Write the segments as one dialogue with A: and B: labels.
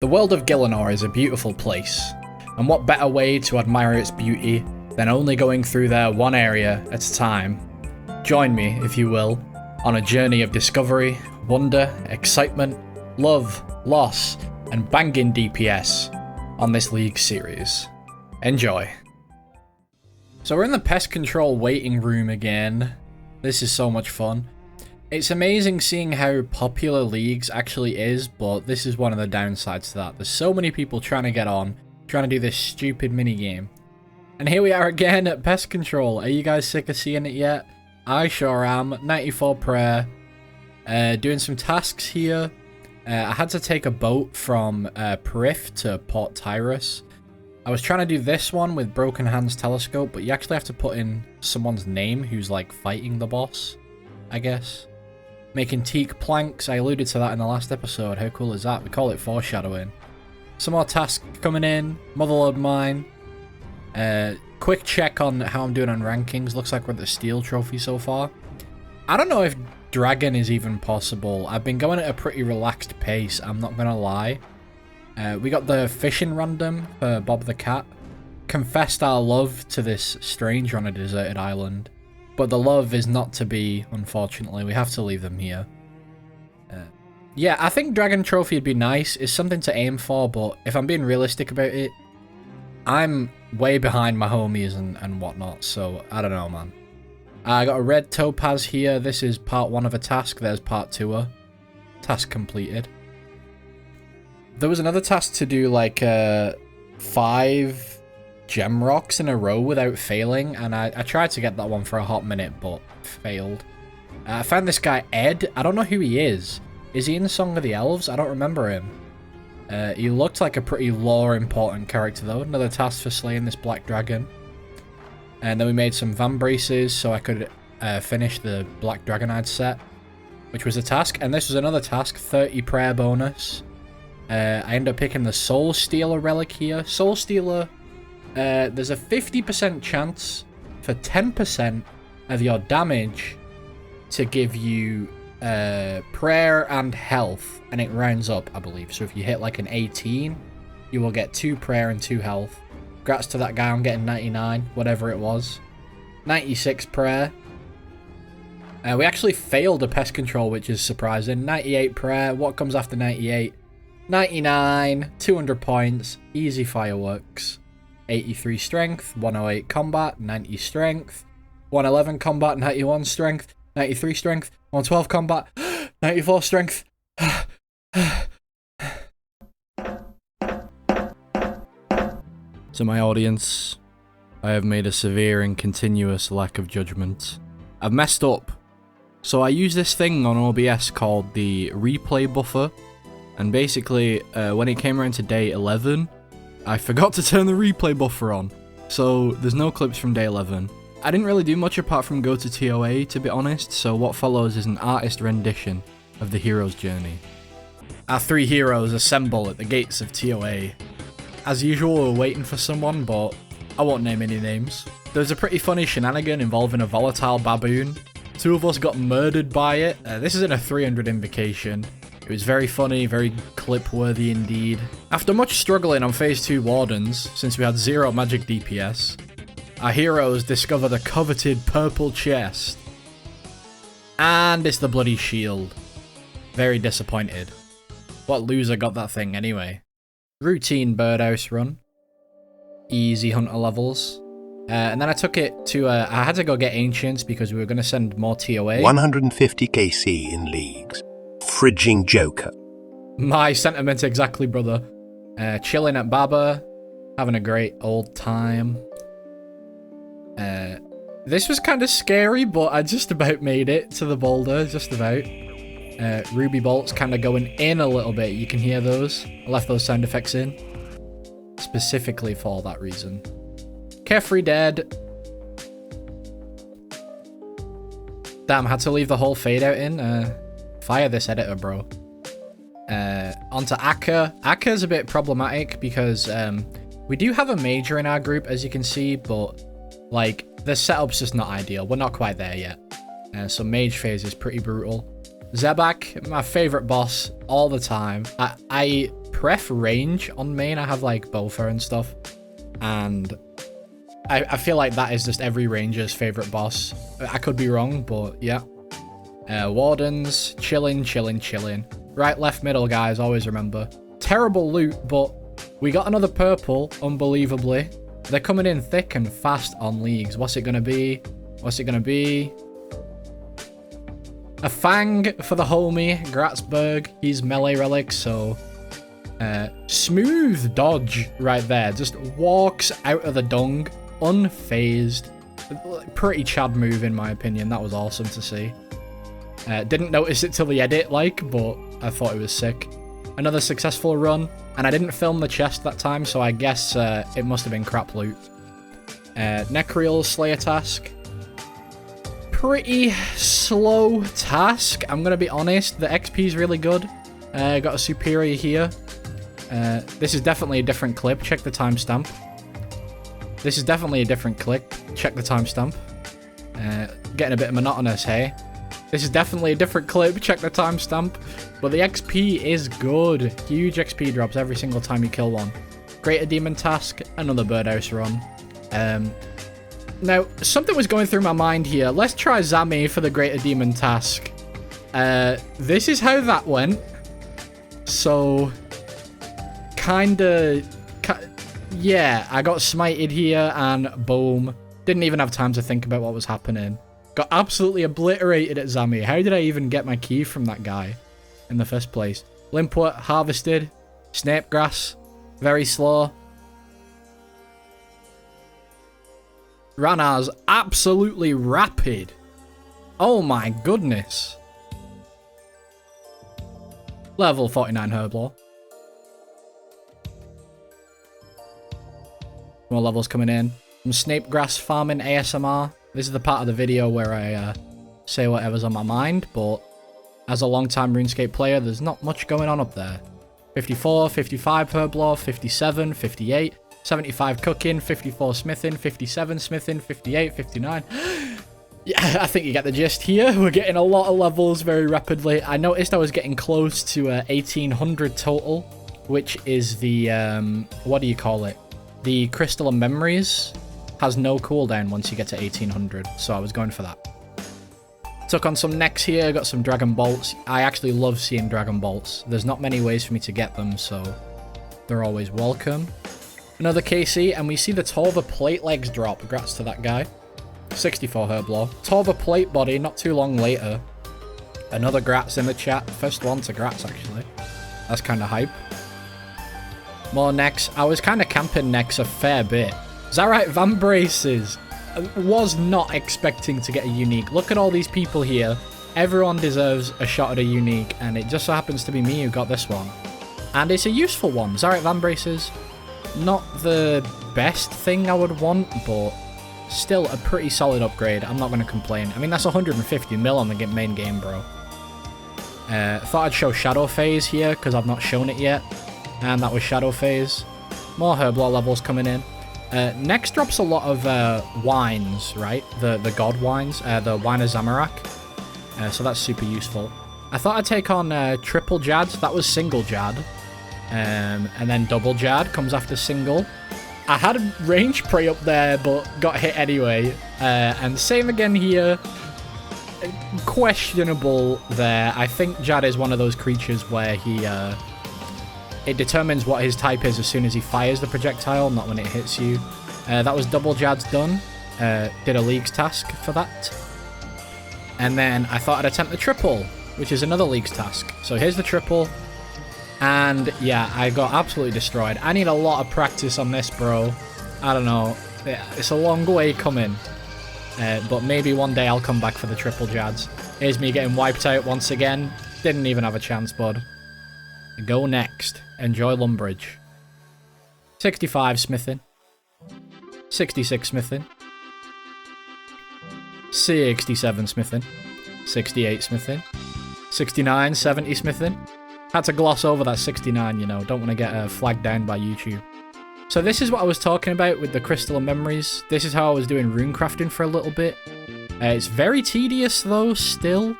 A: The world of Gielinor is a beautiful place, and what better way to admire its beauty than only going through there one area at a time. Join me, if you will, on a journey of discovery, wonder, excitement, love, loss, and banging DPS on this League series. Enjoy. So we're in the pest control waiting room again. This is so much fun. It's amazing seeing how popular Leagues actually is, but this is one of the downsides to that. There's so many people trying to get on, trying to do this stupid minigame. And here we are again at pest control. Are you guys sick of seeing it yet? I sure am. 94 prayer. Doing some tasks here. I had to take a boat from Perif to Port Tyrus. I was trying to do this one with Broken Hands Telescope, but you actually have to put in someone's name who's like fighting the boss, I guess. Making teak planks, I alluded to that in the last episode. How cool is that? We call it foreshadowing. Some more tasks coming in. Motherlode mine. Quick check on how I'm doing on rankings. Looks like we're at the steel trophy so far. I don't know if dragon is even possible. I've been going at a pretty relaxed pace, I'm not gonna lie. We got the fishing random for Bob the Cat. Confessed our love to this stranger on a deserted island. But the love is not to be, unfortunately. We have to leave them here. Yeah, I think Dragon Trophy would be nice. It's something to aim for, but if I'm being realistic about it, I'm way behind my homies and whatnot, so I don't know, man. I got a red topaz here. This is part 1 of a task. There's part 2. Task completed. There was another task to do, like, 5 gem rocks in a row without failing, and I tried to get that one for a hot minute, but failed. I found this guy, Ed. I don't know who he is. Is he in Song of the Elves? I don't remember him. He looked like a pretty lore-important character, though. Another task for slaying this black dragon. And then we made some van braces so I could finish the Black Dragonite set, which was a task. And this was another task, 30 prayer bonus. I ended up picking the Soul Stealer relic here. Soul Stealer, there's a 50% chance for 10% of your damage to give you prayer and health, and it rounds up, I believe. So if you hit like an 18, you will get 2 prayer and 2 health. Congrats to that guy on getting 99, whatever it was. 96 prayer. We actually failed a pest control, which is surprising. 98 prayer. What comes after 98? 99, 200 points, easy fireworks. 83 strength, 108 combat, 90 strength, 111 combat, 91 strength, 93 strength, 112 combat, 94 strength. To my audience, I have made a severe and continuous lack of judgment. I've messed up. So I use this thing on OBS called the replay buffer, and basically when it came around to day 11, I forgot to turn the replay buffer on, so there's no clips from day 11. I didn't really do much apart from go to TOA, to be honest, so what follows is an artist rendition of the hero's journey. Our 3 heroes assemble at the gates of TOA. As usual, we're waiting for someone, but I won't name any names. There's a pretty funny shenanigan involving a volatile baboon. 2 of us got murdered by it. This isn't a 300 invocation. It was very funny, very clip-worthy indeed. After much struggling on Phase 2 Wardens, since we had 0 magic DPS, our heroes discover the coveted purple chest. And it's the bloody shield. Very disappointed. What loser got that thing anyway? Routine birdhouse run. Easy hunter levels. And then I took it to, I had to go get Ancients because we were going to send more TOA.
B: 150 KC in Leagues. Fridging Joker.
A: My sentiments exactly, brother. Chilling at Baba, having a great old time. This was kind of scary, but I just about made it to the boulder, just about. Ruby bolts kind of going in a little bit, you can hear those. I left those sound effects in, specifically for that reason. Carefree dead. Damn, had to leave the whole fade out in. Fire this editor, bro. Onto Akka. Akka's a bit problematic because we do have a major in our group, as you can see, but like the setup's just not ideal. We're not quite there yet. So mage phase is pretty brutal. Zebak, my favorite boss all the time. I pref range on main. I have like Bofa and stuff. And I feel like that is just every ranger's favorite boss. I could be wrong, but yeah. Wardens, chilling. Right, left, middle, guys, always remember. Terrible loot, but we got another purple, unbelievably. They're coming in thick and fast on leagues. What's it gonna be? A Fang for the homie, Gratzberg. He's melee relic, so... smooth dodge right there. Just walks out of the dung, unfazed. Pretty Chad move, in my opinion. That was awesome to see. Didn't notice it till the edit, but I thought it was sick. Another successful run, and I didn't film the chest that time, so I guess it must have been crap loot. Necreal Slayer task. Pretty slow task, I'm gonna be honest. The XP is really good. Got a superior here. This is definitely a different clip. Check the timestamp. This is definitely a different clip. Check the timestamp. Getting a bit monotonous, hey? This is definitely a different clip. Check the timestamp. But the XP is good. Huge XP drops every single time you kill one. Greater Demon task. Another Birdhouse run. Now, something was going through my mind here. Let's try Zami for the Greater Demon task. This is how that went. So... yeah, I got smited here and boom. Didn't even have time to think about what was happening. Got absolutely obliterated at Zami. How did I even get my key from that guy in the first place? Limpwort, harvested. Snapegrass, very slow. Ranar's absolutely rapid. Oh my goodness. Level 49 Herblore. More levels coming in. Some Snapegrass farming ASMR. This is the part of the video where I say whatever's on my mind, but as a long-time RuneScape player, there's not much going on up there. 54, 55 Herblore, 57, 58, 75 cooking, 54 smithing, 57 smithing, 58, 59. Yeah, I think you get the gist here. We're getting a lot of levels very rapidly. I noticed I was getting close to 1800 total, which is the, what do you call it? The Crystal of Memories has no cooldown once you get to 1800, so I was going for that. Took on some necks here, got some Dragon Bolts. I actually love seeing Dragon Bolts. There's not many ways for me to get them, so they're always welcome. Another KC, and we see the Torva plate legs drop. Congrats to that guy. 64 Herblore. Torva plate body, not too long later. Another Grats in the chat. First one to Grats, actually. That's kind of hype. More necks. I was kind of camping necks a fair bit. Zarite Vambraces. Was not expecting to get a unique. Look at all these people here. Everyone deserves a shot at a unique, and it just so happens to be me who got this one. And it's a useful one. Zarite Vambraces. Not the best thing I would want, but still a pretty solid upgrade. I'm not going to complain. I mean, that's 150 mil on the main game, bro. Thought I'd show Shadow Phase here, because I've not shown it yet. And that was Shadow Phase. More Herblore levels coming in. Next drops a lot of wines, right? The god wines. The Wine of Zamorak. So that's super useful. I thought I'd take on triple Jad. That was single Jad. And then double Jad comes after single. I had a range prey up there, but got hit anyway. And same again here. Questionable there. I think Jad is one of those creatures where he... it determines what his type is as soon as he fires the projectile, not when it hits you. That was double Jad's done. Did a League's task for that. And then I thought I'd attempt the triple, which is another League's task. So here's the triple. And yeah, I got absolutely destroyed. I need a lot of practice on this, bro. I don't know. It's a long way coming. But maybe one day I'll come back for the triple Jads. Here's me getting wiped out once again. Didn't even have a chance, bud. Go next. Enjoy Lumbridge. 65 smithing. 66 smithing. 67 smithing. 68 smithing. 69, 70 smithing. Had to gloss over that 69, you know. Don't want to get flagged down by YouTube. So this is what I was talking about with the Crystal of Memories. This is how I was doing rune crafting for a little bit. It's very tedious though, still.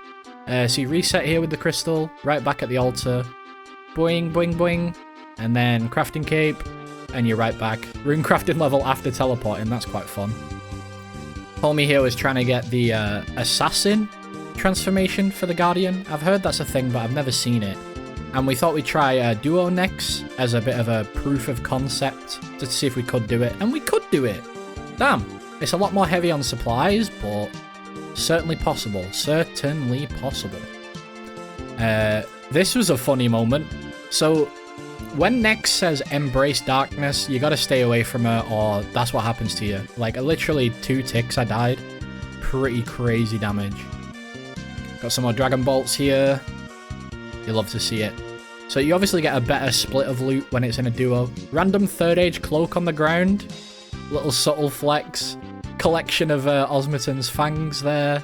A: So you reset here with the crystal. Right back at the altar. Boing, boing, boing. And then crafting cape, and you're right back. Rune crafting level after teleporting, that's quite fun. Homie here was trying to get the assassin transformation for the Guardian. I've heard that's a thing, but I've never seen it. And we thought we'd try duo next as a bit of a proof of concept to see if we could do it. And we could do it. Damn. It's a lot more heavy on supplies, but certainly possible. Certainly possible. This was a funny moment. So when Nex says embrace darkness, you gotta stay away from her or that's what happens to you. Like literally 2 ticks I died. Pretty crazy damage. Got some more Dragon Bolts here. You love to see it. So you obviously get a better split of loot when it's in a duo. Random 3rd age cloak on the ground. Little subtle flex. Collection of Osmoton's fangs there.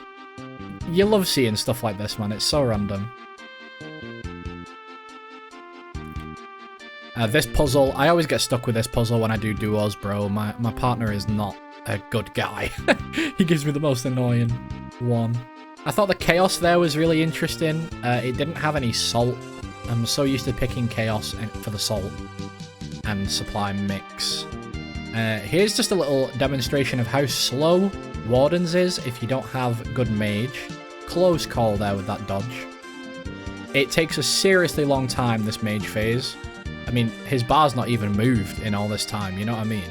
A: You love seeing stuff like this, man. It's so random. This puzzle, I always get stuck with this puzzle when I do duos, bro. My partner is not a good guy. He gives me the most annoying one. I thought the chaos there was really interesting. It didn't have any salt. I'm so used to picking chaos for the salt and supply mix. Here's just a little demonstration of how slow Wardens is if you don't have good mage. Close call there with that dodge. It takes a seriously long time, this mage phase. I mean, his bar's not even moved in all this time, you know what I mean?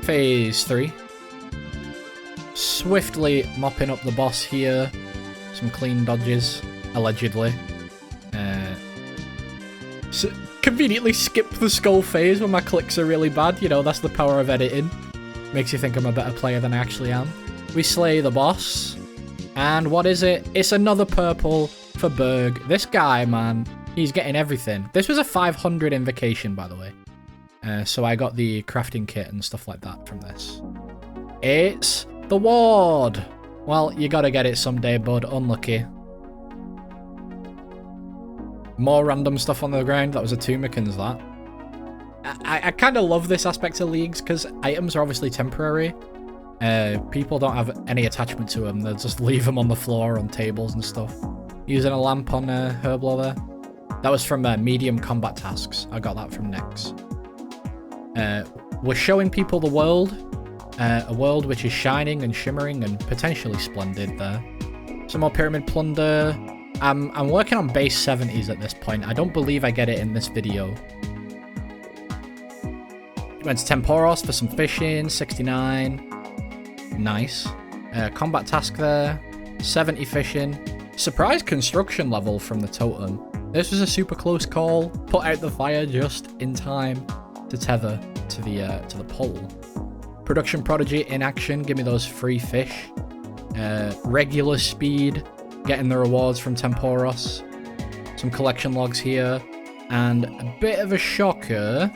A: Phase 3. Swiftly mopping up the boss here. Some clean dodges, allegedly. So conveniently skip the skull phase when my clicks are really bad. You know, that's the power of editing. Makes you think I'm a better player than I actually am. We slay the boss. And what is it? It's another purple for Berg. This guy, man, he's getting everything. This was a 500 invocation, by the way. So I got the crafting kit and stuff like that from this. It's the ward. Well, you gotta get it someday, bud. Unlucky. More random stuff on the ground. That was a Tumikins, that. I kind of love this aspect of leagues because items are obviously temporary. People don't have any attachment to them. They'll just leave them on the floor, on tables and stuff. Using a lamp on Herblo there. That was from medium combat tasks. I got that from Nex. We're showing people the world. A world which is shining and shimmering and potentially splendid there. Some more pyramid plunder. I'm working on base 70s at this point. I don't believe I get it in this video. Went to Temporos for some fishing. 69. Nice. Combat task there. 70 fishing. Surprise construction level from the totem. This was a super close call. Put out the fire just in time to tether to the pole. Production Prodigy in action. Give me those free fish. Regular speed. Getting the rewards from Temporos. Some collection logs here. And a bit of a shocker.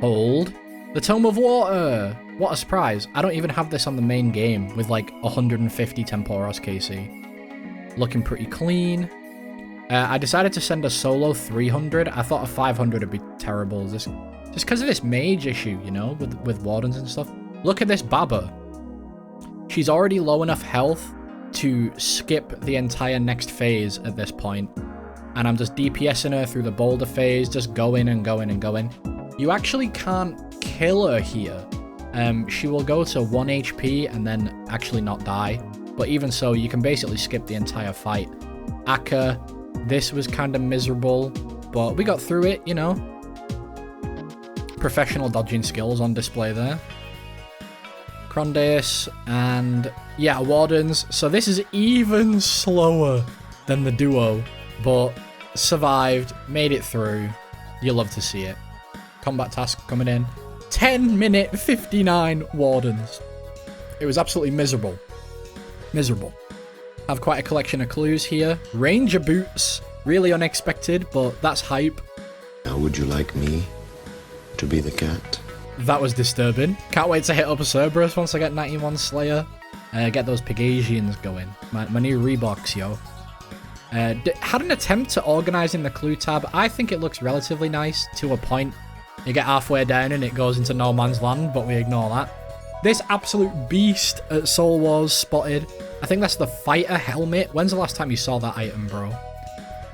A: Hold. The Tome of Water. What a surprise. I don't even have this on the main game with like 150 Temporos KC. Looking pretty clean. I decided to send a solo 300. I thought a 500 would be terrible. Just because of this mage issue, you know, with wardens and stuff. Look at this Baba. She's already low enough health to skip the entire next phase at this point. And I'm just DPSing her through the boulder phase, just going and going and going. You actually can't kill her here. She will go to 1 HP and then actually not die. But even so, you can basically skip the entire fight. Akka, this was kind of miserable, but we got through it, you know. Professional dodging skills on display there. Crondace, and yeah, Wardens. So this is even slower than the duo, but survived, made it through. You love to see it. Combat task coming in. 10 minute 59 Wardens. It was absolutely miserable. Miserable. I have quite a collection of clues here. Ranger boots. Really unexpected, but that's hype.
C: Now would you like me to be the cat?
A: That was disturbing. Can't wait to hit up a Cerberus once I get 91 Slayer. Get those Pegasians going. My new Reeboks, yo. Had an attempt to organising the clue tab. I think it looks relatively nice to a point. You get halfway down and it goes into no man's land, but we ignore that. This absolute beast at Soul Wars spotted. I think that's the fighter helmet. When's the last time you saw that item, bro?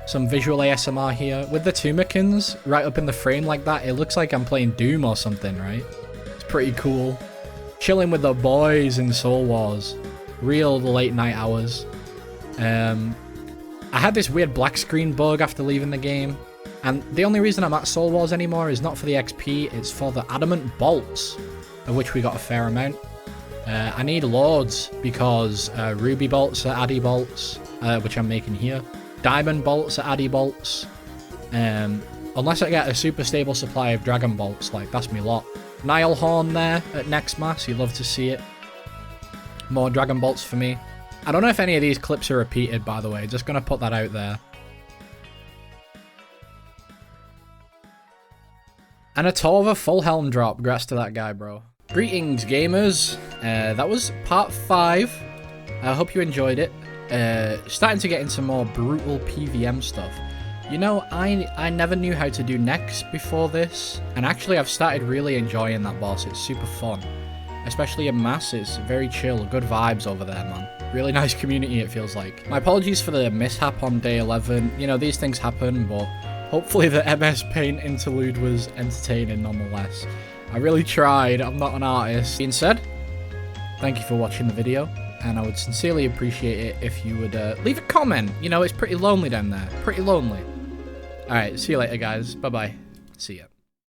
A: Some visual ASMR here. With the Tomikins right up in the frame like that, it looks like I'm playing Doom or something, right? It's pretty cool. Chilling with the boys in Soul Wars. Real late night hours. I had this weird black screen bug after leaving the game. And the only reason I'm at Soul Wars anymore is not for the XP, it's for the adamant bolts, of which we got a fair amount. I need loads because ruby bolts are addy bolts, which I'm making here. Diamond bolts are addy bolts. Unless I get a super stable supply of dragon bolts, like that's me lot. Nile Horn there at next mass, you love to see it. More dragon bolts for me. I don't know if any of these clips are repeated, by the way, just gonna put that out there. And a Torva full helm drop. Congrats to that guy, bro. Greetings, gamers. That was part 5. I hope you enjoyed it. Starting to get into more brutal PVM stuff. You know, I never knew how to do next before this. And actually, I've started really enjoying that boss. It's super fun. Especially in mass, it's very chill. Good vibes over there, man. Really nice community, it feels like. My apologies for the mishap on day 11. You know, these things happen, but hopefully the MS Paint interlude was entertaining nonetheless. I really tried, I'm not an artist. Being said, thank you for watching the video, and I would sincerely appreciate it if you would leave a comment. You know, it's pretty lonely down there, pretty lonely. Alright, see you later guys, bye bye, see ya.